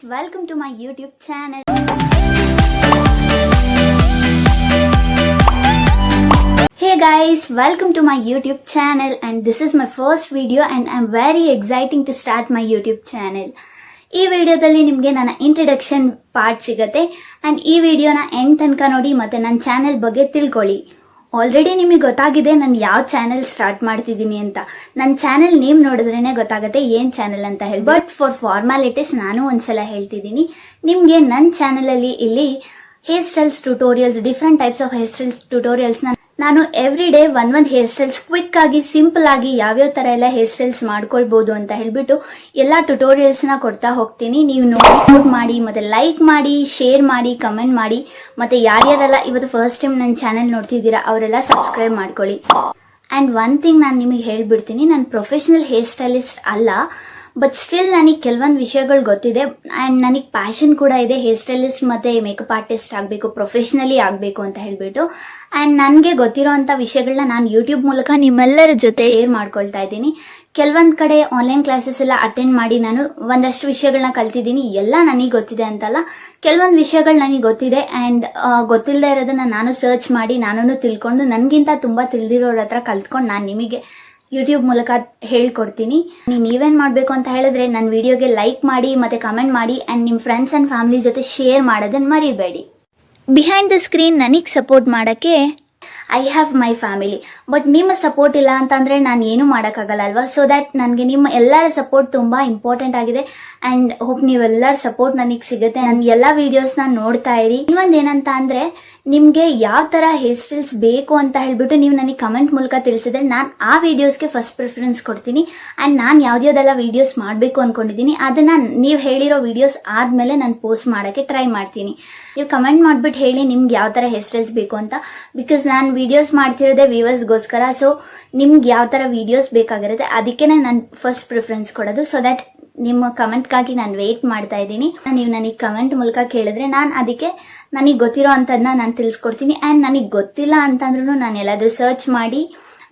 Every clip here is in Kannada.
Welcome to my YouTube channel. Hey guys, welcome to my YouTube channel and this is my first video and I'm very exciting to start my YouTube channel. ಈ ವಿಡಿಯೋದಲ್ಲಿ ನಿಮಗೆ ನನ್ನ ಇಂಟ್ರಡಕ್ಷನ್ ಪಾರ್ಟ್ ಸಿಗುತ್ತೆ ಅಂಡ್ ಈ ವಿಡಿಯೋನ ಎಂಡ್ ತನಕ ನೋಡಿ ಮತ್ತೆ ನನ್ನ ಚಾನೆಲ್ ಬಗ್ಗೆ ತಿಳ್ಕೊಳ್ಳಿ. ಆಲ್ರೆಡಿ ನಿಮಗೆ ಗೊತ್ತಾಗಿದೆ ನಾನು ಯಾವ ಚಾನೆಲ್ ಸ್ಟಾರ್ಟ್ ಮಾಡ್ತಿದ್ದೀನಿ ಅಂತ. ನನ್ನ ಚಾನೆಲ್ ನೇಮ್ ನೋಡಿದ್ರೇನೆ ಗೊತ್ತಾಗುತ್ತೆ ಏನ್ ಚಾನೆಲ್ ಅಂತ ಹೇಳಿ. ಬಟ್ ಫಾರ್ ಫಾರ್ಮಾಲಿಟೀಸ್ ನಾನು ಒಂದ್ಸಲ ಹೇಳ್ತಿದ್ದೀನಿ. ನಿಮ್ಗೆ ನನ್ನ ಚಾನೆಲ್ ಅಲ್ಲಿ ಇಲ್ಲಿ hair styles tutorials, different types of hair styles tutorials ನಾನು ಎವ್ರಿ ಡೇ ಒಂದ್ ಹೇರ್ ಸ್ಟೈಲ್ಸ್ ಕ್ವಿಕ್ ಆಗಿ ಸಿಂಪಲ್ ಆಗಿ ಯಾವ್ಯಾವ ತರ ಎಲ್ಲ ಹೇರ್ ಸ್ಟೈಲ್ಸ್ ಮಾಡ್ಕೊಳ್ಬಹುದು ಅಂತ ಹೇಳ್ಬಿಟ್ಟು ಎಲ್ಲಾ ಟ್ಯುಟೋರಿಯಲ್ಸ್ ನ ಕೊಡ್ತಾ ಹೋಗ್ತೀನಿ. ನೀವು ನೋಟ್ ಮಾಡಿ ಮತ್ತೆ ಲೈಕ್ ಮಾಡಿ, ಶೇರ್ ಮಾಡಿ, ಕಮೆಂಟ್ ಮಾಡಿ ಮತ್ತೆ ಯಾರ್ಯಾರೆಲ್ಲ ಇವತ್ತು ಫಸ್ಟ್ ಟೈಮ್ ನನ್ನ ಚಾನೆಲ್ ನೋಡ್ತಿದ್ದೀರಾ ಅವರೆಲ್ಲ ಸಬ್ಸ್ಕ್ರೈಬ್ ಮಾಡ್ಕೊಳ್ಳಿ. ಅಂಡ್ ಒನ್ ಥಿಂಗ್ ನಾನು ನಿಮಗೆ ಹೇಳ್ಬಿಡ್ತೀನಿ, ನಾನು ಪ್ರೊಫೆಷನಲ್ ಹೇರ್ ಸ್ಟೈಲಿಸ್ಟ್ ಅಲ್ಲ, ಬಟ್ ಸ್ಟಿಲ್ ನನಗೆ ಕೆಲವೊಂದು ವಿಷಯಗಳು ಗೊತ್ತಿದೆ ಅಂಡ್ ನನಗೆ ಪ್ಯಾಷನ್ ಕೂಡ ಇದೆ ಹೇರ್ ಸ್ಟೈಲಿಸ್ಟ್ ಮತ್ತೆ ಮೇಕಪ್ ಆರ್ಟಿಸ್ಟ್ ಆಗಬೇಕು, ಪ್ರೊಫೆಷನಲಿ ಆಗಬೇಕು ಅಂತ ಹೇಳ್ಬಿಟ್ಟು. ಅಂಡ್ ನನಗೆ ಗೊತ್ತಿರೋಂಥ ವಿಷಯಗಳನ್ನ ನಾನು ಯೂಟ್ಯೂಬ್ ಮೂಲಕ ನಿಮ್ಮೆಲ್ಲರ ಜೊತೆ ಶೇರ್ ಮಾಡ್ಕೊಳ್ತಾ ಇದ್ದೀನಿ. ಕೆಲವೊಂದ್ ಕಡೆ ಆನ್ಲೈನ್ ಕ್ಲಾಸಸ್ ಎಲ್ಲ ಅಟೆಂಡ್ ಮಾಡಿ ನಾನು ಒಂದಷ್ಟು ವಿಷಯಗಳನ್ನ ಕಲ್ತಿದ್ದೀನಿ. ಎಲ್ಲ ನನಗೆ ಗೊತ್ತಿದೆ ಅಂತಲ್ಲ, ಕೆಲವೊಂದು ವಿಷಯಗಳು ನನಗೆ ಗೊತ್ತಿದೆ ಅಂಡ್ ಗೊತ್ತಿಲ್ಲದೆ ಇರೋದನ್ನ ನಾನು ಸರ್ಚ್ ಮಾಡಿ ನಾನು ತಿಳ್ಕೊಂಡು ನನಗಿಂತ ತುಂಬಾ ತಿಳಿದಿರೋರ ಹತ್ರ ಕಲ್ತ್ಕೊಂಡು ನಾನು ನಿಮಗೆ ಯೂಟ್ಯೂಬ್ ಮೂಲಕ ಹೇಳ್ಕೊಡ್ತೀನಿ. ನೀವೇನ್ ಮಾಡ್ಬೇಕು ಅಂತ ಹೇಳಿದ್ರೆ ನನ್ನ ವಿಡಿಯೋಗೆ ಲೈಕ್ ಮಾಡಿ ಮತ್ತೆ ಕಮೆಂಟ್ ಮಾಡಿ ಅಂಡ್ ನಿಮ್ ಫ್ರೆಂಡ್ಸ್ ಅಂಡ್ ಫ್ಯಾಮಿಲಿ ಜೊತೆ ಶೇರ್ ಮಾಡೋದನ್ನ ಮರಿಬೇಡಿ. ಬಿಹೈಂಡ್ ದ ಸ್ಕ್ರೀನ್ ನನಗೆ ಸಪೋರ್ಟ್ ಮಾಡಕ್ಕೆ I have my family, but ನಿಮ್ಮ ಸಪೋರ್ಟ್ ಇಲ್ಲ ಅಂತಂದ್ರೆ ನಾನು ಏನು ಮಾಡೋಕ್ಕಾಗಲ್ಲ ಅಲ್ವಾ. ಸೊ ದ್ಯಾಟ್ ನನಗೆ ನಿಮ್ಮ ಎಲ್ಲರ ಸಪೋರ್ಟ್ ತುಂಬಾ ಇಂಪಾರ್ಟೆಂಟ್ ಆಗಿದೆ ಅಂಡ್ ಹೋಪ್ ನೀವೆಲ್ಲರ ಸಪೋರ್ಟ್ ನನಗೆ ಸಿಗುತ್ತೆ. ನನ್ನ ಎಲ್ಲಾ ವಿಡಿಯೋಸ್ ನ ನೋಡ್ತಾ ಇರಿ. ಇನ್ನೊಂದೇನಂತ ಅಂದ್ರೆ ನಿಮ್ಗೆ ಯಾವ ತರ ಹೇರ್ ಸ್ಟೈಲ್ಸ್ ಬೇಕು ಅಂತ ಹೇಳ್ಬಿಟ್ಟು ನೀವು ನನಗೆ ಕಮೆಂಟ್ ಮೂಲಕ ತಿಳಿಸಿದ್ರೆ ನಾನು ಆ ವಿಡಿಯೋಸ್ಗೆ ಫಸ್ಟ್ ಪ್ರಿಫರೆನ್ಸ್ ಕೊಡ್ತೀನಿ ಅಂಡ್ ನಾನು ಯಾವ್ದ್ಯಾವ್ದೆಲ್ಲ ವಿಡಿಯೋಸ್ ಮಾಡಬೇಕು ಅನ್ಕೊಂಡಿದ್ದೀನಿ ಅದನ್ನ ನೀವು ಹೇಳಿರೋ ವಿಡಿಯೋಸ್ ಆದ್ಮೇಲೆ ನಾನು ಪೋಸ್ಟ್ ಮಾಡಕ್ಕೆ ಟ್ರೈ ಮಾಡ್ತೀನಿ. ನೀವು ಕಮೆಂಟ್ ಮಾಡ್ಬಿಟ್ಟು ಹೇಳಿ ನಿಮ್ಗೆ ಯಾವ ತರ ಹೇರ್ ಸ್ಟೈಲ್ಸ್ ಬೇಕು ಅಂತ. ಬಿಕಾಸ್ ನಾನು ವಿಡಿಯೋಸ್ ಮಾಡ್ತಿರೋದೇ ವ್ಯೂವರ್ಸ್ಗೋಸ್ಕರ. ಸೊ ನಿಮ್ಗೆ ಯಾವ ತರ ವಿಡಿಯೋಸ್ ಬೇಕಾಗಿರುತ್ತೆ ಅದಕ್ಕೇನೆ ನಾನು ಫಸ್ಟ್ ಪ್ರಿಫರೆನ್ಸ್ ಕೊಡೋದು. ಸೊ ದಟ್ ನಿಮ್ಮ ಕಮೆಂಟ್ಗಾಗಿ ನಾನು ವೇಟ್ ಮಾಡ್ತಾ ಇದ್ದೀನಿ. ನೀವು ನನಗೆ ಕಮೆಂಟ್ ಮೂಲಕ ಕೇಳಿದ್ರೆ ನಾನು ಅದಕ್ಕೆ ನನಗೆ ಗೊತ್ತಿರೋ ಅಂತದನ್ನ ನಾನು ತಿಳಿಸ್ಕೊಡ್ತೀನಿ. ಅಂಡ್ ನನಗೆ ಗೊತ್ತಿಲ್ಲ ಅಂತಂದ್ರೂ ನಾನು ಎಲ್ಲಾದ್ರೂ ಸರ್ಚ್ ಮಾಡಿ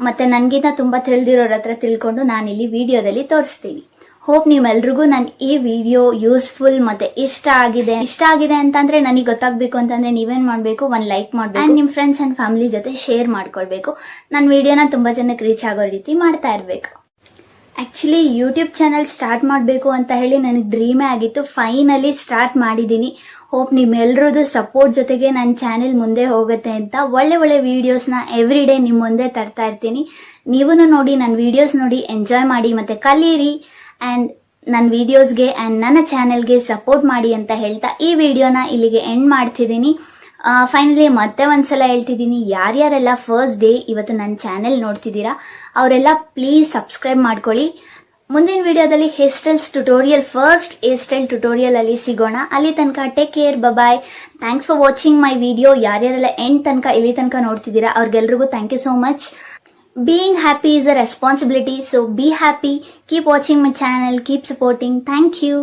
ಮತ್ತೆ ನನಗಿಂತ ತುಂಬಾ ತಿಳಿದಿರೋರ ಹತ್ರ ತಿಳ್ಕೊಂಡು ನಾನು ಇಲ್ಲಿ ವಿಡಿಯೋದಲ್ಲಿ ತೋರಿಸ್ತೀನಿ. ಹೋಪ್ ನೀವೆಲ್ರಿಗೂ ನನ್ನ ಈ ವಿಡಿಯೋ ಯೂಸ್ಫುಲ್ ಮತ್ತೆ ಇಷ್ಟ ಆಗಿದೆ ಅಂತಂದ್ರೆ ನನಗೆ ಗೊತ್ತಾಗ್ಬೇಕು ಅಂತಂದ್ರೆ ನೀವೇನ್ ಮಾಡ್ಬೇಕು, ಒಂದ್ ಲೈಕ್ ಮಾಡ್ಬೇಕು ಅಂಡ್ ನಿಮ್ ಫ್ರೆಂಡ್ಸ್ ಅಂಡ್ ಫ್ಯಾಮಿಲಿ ಜೊತೆ ಶೇರ್ ಮಾಡ್ಕೊಳ್ಬೇಕು. ನನ್ನ ವಿಡಿಯೋನ ತುಂಬಾ ಜನಕ್ಕೆ ರೀಚ್ ಆಗೋ ರೀತಿ ಮಾಡ್ತಾ ಇರ್ಬೇಕು. ಆಕ್ಚುಲಿ ಯೂಟ್ಯೂಬ್ ಚಾನಲ್ ಸ್ಟಾರ್ಟ್ ಮಾಡಬೇಕು ಅಂತ ಹೇಳಿ ನನಗೆ ಡ್ರೀಮೇ ಆಗಿತ್ತು. ಫೈನಲಿ ಸ್ಟಾರ್ಟ್ ಮಾಡಿದ್ದೀನಿ. ಹೋಪ್ ನಿಮ್ಮೆಲ್ಲರದು ಸಪೋರ್ಟ್ ಜೊತೆಗೆ ನನ್ನ ಚಾನೆಲ್ ಮುಂದೆ ಹೋಗುತ್ತೆ ಅಂತ ಒಳ್ಳೆ ವಿಡಿಯೋಸ್ನ ಎವ್ರಿ ಡೇ ನಿಮ್ಮ ಮುಂದೆ ತರ್ತಾ ಇರ್ತೀನಿ. ನೀವೂ ನೋಡಿ ನನ್ನ ವಿಡಿಯೋಸ್ ನೋಡಿ ಎಂಜಾಯ್ ಮಾಡಿ ಮತ್ತೆ ಕಲೀರಿ ಅಂಡ್ ನನ್ನ ವಿಡಿಯೋಸ್ಗೆ ಅಂಡ್ ನನ್ನ ಚಾನೆಲ್ಗೆ ಸಪೋರ್ಟ್ ಮಾಡಿ ಅಂತ ಹೇಳ್ತಾ ಈ ವಿಡಿಯೋನ ಇಲ್ಲಿಗೆ ಎಂಡ್ ಮಾಡ್ತಿದ್ದೀನಿ. ಫೈನಲಿ ಮತ್ತೆ ಒಂದ್ಸಲ ಹೇಳ್ತಿದ್ದೀನಿ, ಯಾರ್ಯಾರೆಲ್ಲ ಫಸ್ಟ್ ಡೇ ಇವತ್ತು ನನ್ನ ಚಾನೆಲ್ ನೋಡ್ತಿದ್ದೀರಾ ಅವರೆಲ್ಲ ಪ್ಲೀಸ್ ಸಬ್ಸ್ಕ್ರೈಬ್ ಮಾಡ್ಕೊಳ್ಳಿ. ಮುಂದಿನ ವಿಡಿಯೋದಲ್ಲಿ hair styles tutorial, first hair style tutorial ಅಲ್ಲಿ ಸಿಗೋಣ. ಅಲ್ಲಿ ತನಕ take care, bye. Thanks for watching my video. ಯಾರ್ಯಾರೆಲ್ಲ ಎಂಡ್ ತನಕ ಇಲ್ಲಿ ತನಕ ನೋಡ್ತಿದ್ದೀರಾ ಅವ್ರಿಗೆಲ್ರಿಗೂ thank you so much. Being happy is a responsibility, so be happy. Keep watching my channel, keep supporting. Thank you.